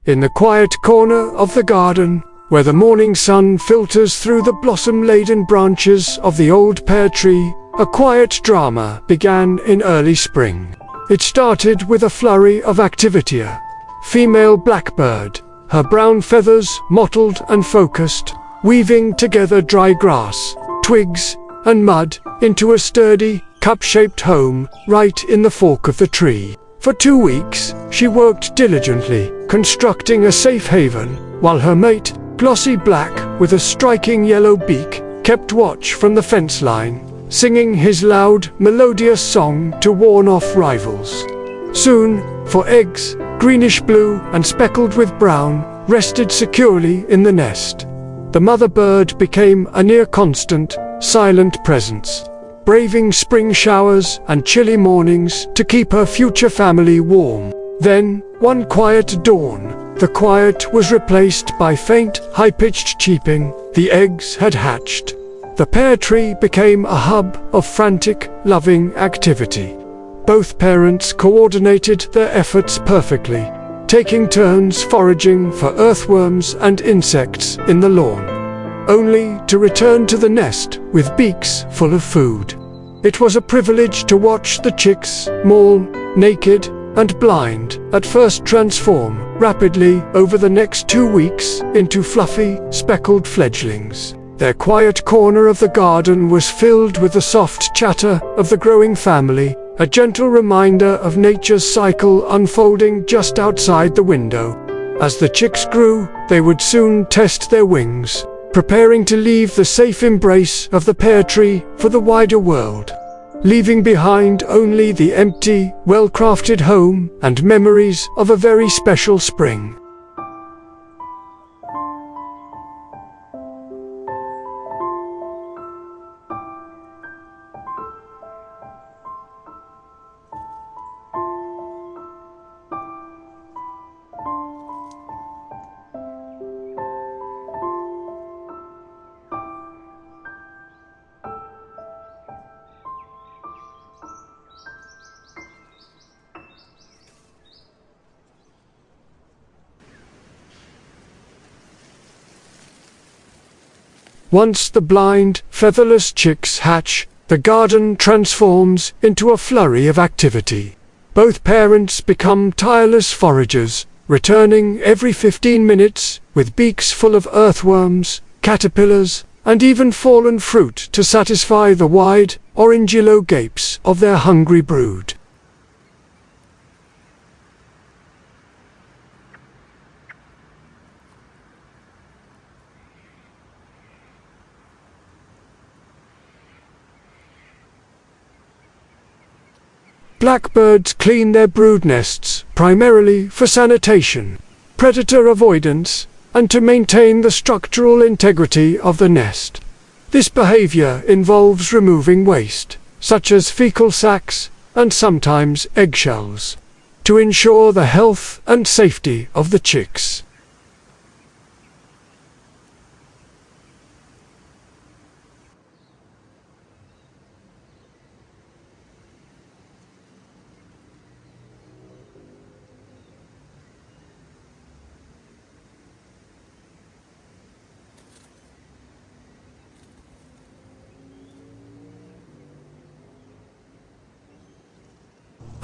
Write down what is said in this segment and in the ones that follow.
In the quiet corner of the garden, where the morning sun filters through the blossom-laden branches of the old pear tree, a quiet drama began in early spring. It started with a flurry of activity. A female blackbird, her brown feathers mottled and focused, weaving together dry grass, twigs, and mud into a sturdy, cup-shaped home right in the fork of the tree. For 2 weeks, she worked diligently, constructing a safe haven, while her mate, glossy black with a striking yellow beak, kept watch from the fence line, singing his loud, melodious song to warn off rivals. Soon, 4 eggs, greenish-blue and speckled with brown, rested securely in the nest. The mother bird became a near-constant, silent presence, braving spring showers and chilly mornings to keep her future family warm. Then, one quiet dawn, the quiet was replaced by faint, high-pitched cheeping. The eggs had hatched. The pear tree became a hub of frantic, loving activity. Both parents coordinated their efforts perfectly, taking turns foraging for earthworms and insects in the lawn, only to return to the nest with beaks full of food. It was a privilege to watch the chicks, small, naked, and blind, at first transform rapidly over the next 2 weeks into fluffy, speckled fledglings. Their quiet corner of the garden was filled with the soft chatter of the growing family, a gentle reminder of nature's cycle unfolding just outside the window. As the chicks grew, they would soon test their wings, preparing to leave the safe embrace of the pear tree for the wider world, leaving behind only the empty, well-crafted home and memories of a very special spring. Once the blind, featherless chicks hatch, the garden transforms into a flurry of activity. Both parents become tireless foragers, returning every 15 minutes with beaks full of earthworms, caterpillars, and even fallen fruit to satisfy the wide, orange-yellow gapes of their hungry brood. Blackbirds clean their brood nests primarily for sanitation, predator avoidance, and to maintain the structural integrity of the nest. This behavior involves removing waste, such as fecal sacs and sometimes eggshells, to ensure the health and safety of the chicks.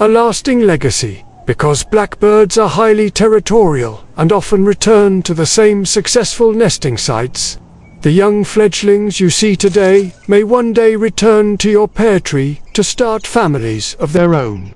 A lasting legacy, because blackbirds are highly territorial and often return to the same successful nesting sites. The young fledglings you see today may one day return to your pear tree to start families of their own.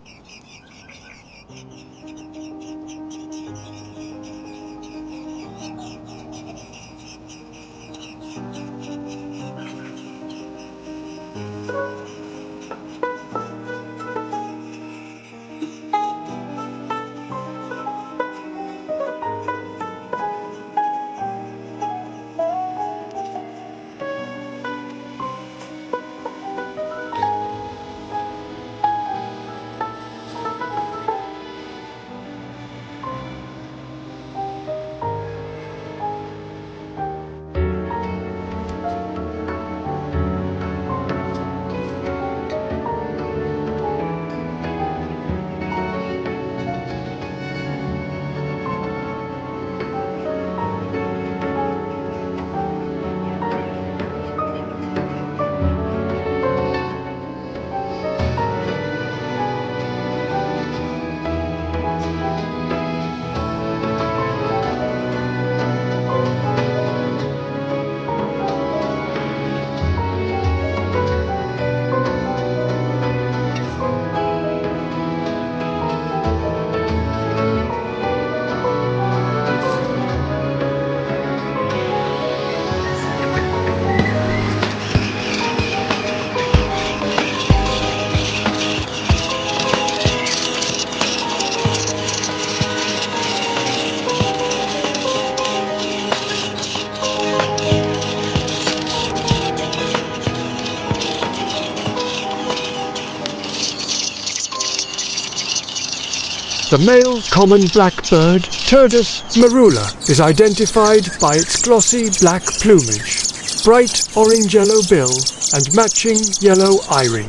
The male common blackbird, Turdus marula, is identified by its glossy black plumage, bright orange-yellow bill, and matching yellow eye-ring.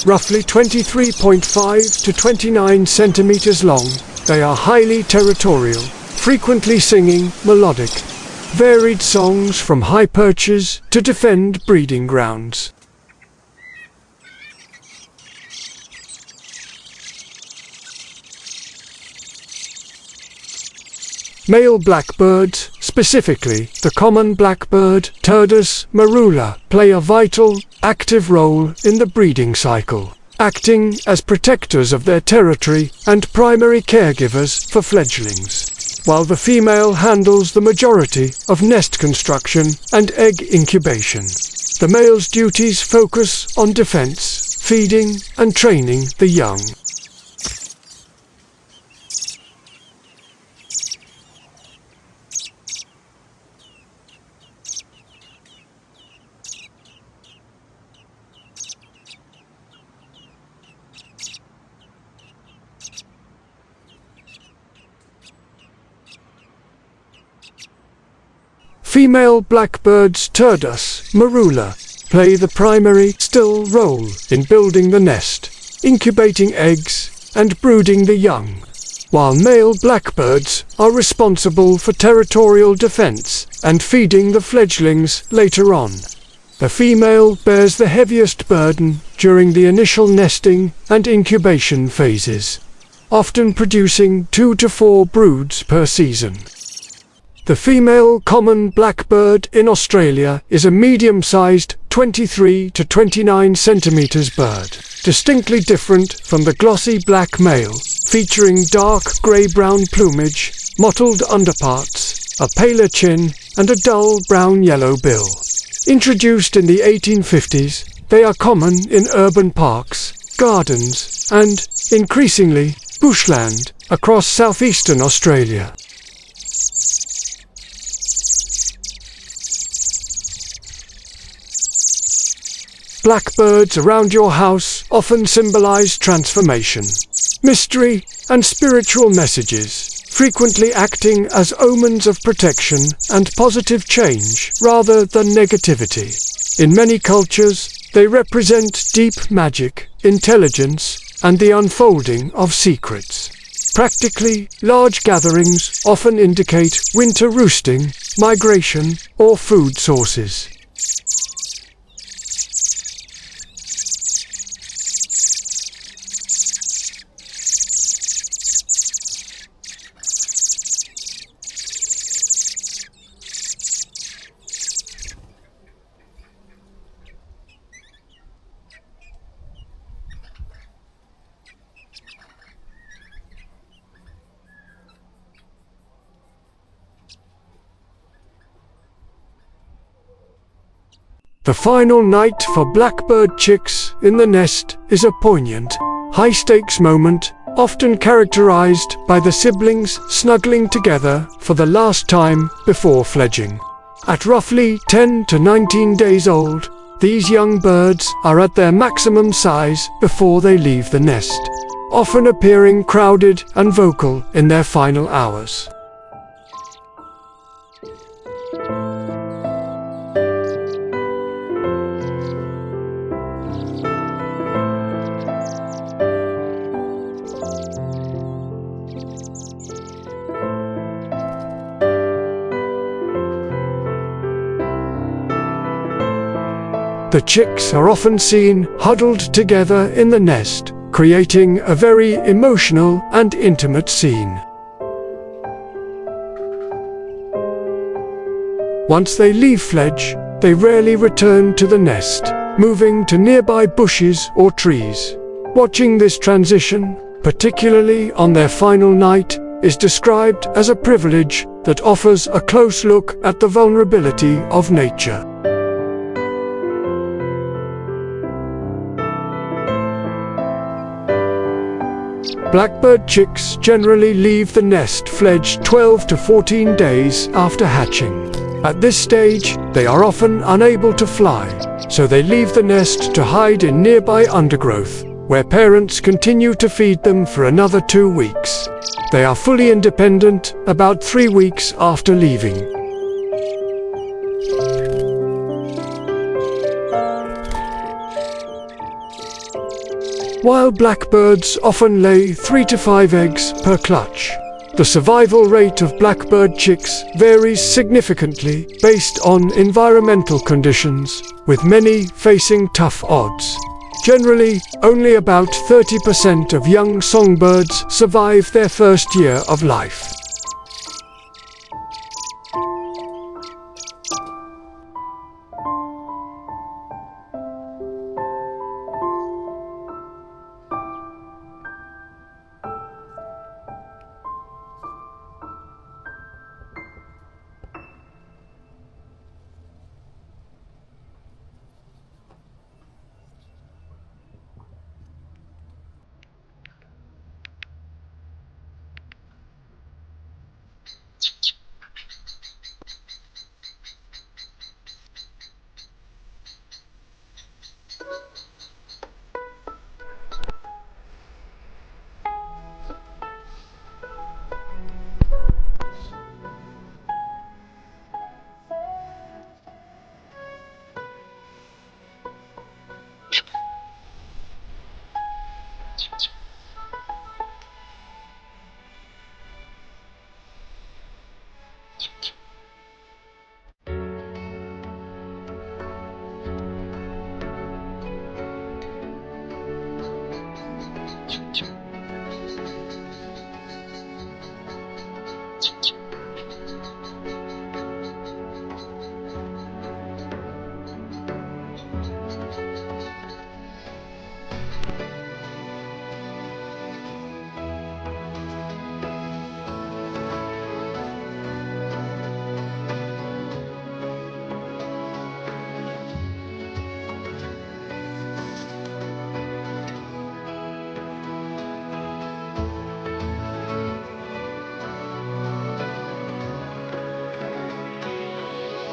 Roughly 23.5 to 29 centimeters long, they are highly territorial, frequently singing melodic, varied songs from high perches to defend breeding grounds. Male blackbirds, specifically the common blackbird Turdus marula, play a vital, active role in the breeding cycle, acting as protectors of their territory and primary caregivers for fledglings, while the female handles the majority of nest construction and egg incubation. The male's duties focus on defense, feeding, and training the young. Female blackbirds Turdus marula play the primary still role in building the nest, incubating eggs, and brooding the young, while male blackbirds are responsible for territorial defense and feeding the fledglings later on. The female bears the heaviest burden during the initial nesting and incubation phases, often producing 2 to 4 broods per season. The female common blackbird in Australia is a medium-sized 23 to 29 centimeters bird, distinctly different from the glossy black male, featuring dark grey-brown plumage, mottled underparts, a paler chin, and a dull brown-yellow bill. Introduced in the 1850s, they are common in urban parks, gardens, and, increasingly, bushland across southeastern Australia. Blackbirds around your house often symbolize transformation, mystery, and spiritual messages, frequently acting as omens of protection and positive change rather than negativity. In many cultures, they represent deep magic, intelligence, and the unfolding of secrets. Practically, large gatherings often indicate winter roosting, migration, or food sources. The final night for blackbird chicks in the nest is a poignant, high-stakes moment, often characterized by the siblings snuggling together for the last time before fledging. At roughly 10 to 19 days old, these young birds are at their maximum size before they leave the nest, often appearing crowded and vocal in their final hours. The chicks are often seen huddled together in the nest, creating a very emotional and intimate scene. Once they leave fledge, they rarely return to the nest, moving to nearby bushes or trees. Watching this transition, particularly on their final night, is described as a privilege that offers a close look at the vulnerability of nature. Blackbird chicks generally leave the nest fledged 12 to 14 days after hatching. At this stage, they are often unable to fly, so they leave the nest to hide in nearby undergrowth, where parents continue to feed them for another 2 weeks. They are fully independent about 3 weeks after leaving. While blackbirds often lay 3 to 5 eggs per clutch, the survival rate of blackbird chicks varies significantly based on environmental conditions, with many facing tough odds. Generally, only about 30% of young songbirds survive their first year of life.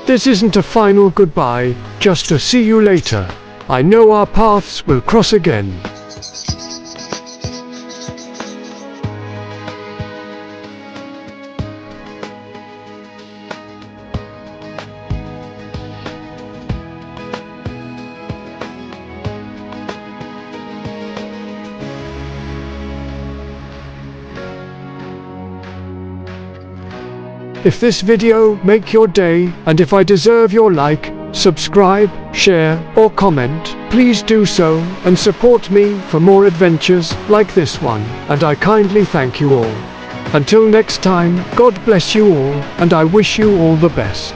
This isn't a final goodbye, just a see you later. I know our paths will cross again. If this video make your day, and if I deserve your like, subscribe, share, or comment, please do so, and support me for more adventures like this one, and I kindly thank you all. Until next time, God bless you all, and I wish you all the best.